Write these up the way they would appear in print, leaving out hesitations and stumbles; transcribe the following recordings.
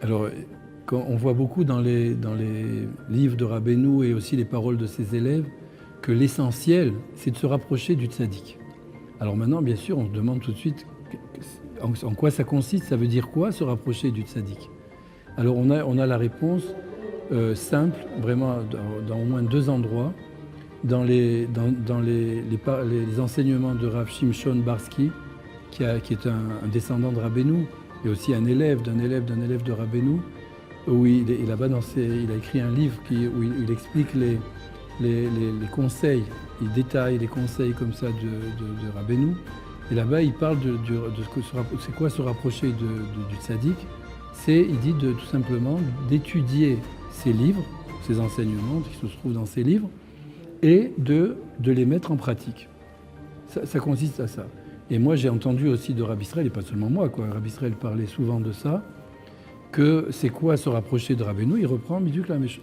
Alors, quand on voit beaucoup dans les livres de Rabbeinu et aussi les paroles de ses élèves que l'essentiel, c'est de se rapprocher du tzaddik. Alors maintenant, bien sûr, on se demande tout de suite en quoi ça consiste, ça veut dire quoi se rapprocher du tzaddik. Alors on a la réponse simple, vraiment dans au moins deux endroits, dans les enseignements de Rav Shimshon Barsky, qui est un descendant de Rabbeinu, et aussi un élève d'un élève de Rabbeinu, où il a écrit un livre où il explique les conseils, il détaille les conseils comme ça de Rabbeinu. Et là-bas, il parle c'est quoi se rapprocher du tzaddik. Il dit tout simplement d'étudier ses livres, ses enseignements qui se trouvent dans ses livres, et de les mettre en pratique. Ça consiste à ça. Et moi, j'ai entendu aussi de Rabbi Israël, et pas seulement moi, Rabbi Israël parlait souvent de ça, que c'est quoi se rapprocher de Rabbeinu. Il reprend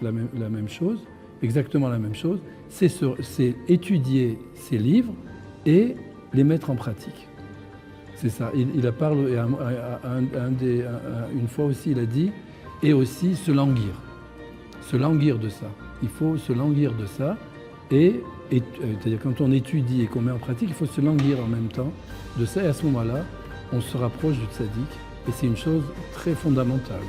la même chose, exactement la même chose, c'est étudier ses livres et les mettre en pratique. C'est ça. Il a parlé, une fois aussi, il a dit, et aussi se languir. Se languir de ça. Il faut se languir de ça. C'est-à-dire quand on étudie et qu'on met en pratique, il faut se languir en même temps de ça. Et à ce moment-là, on se rapproche du tzaddik. Et c'est une chose très fondamentale.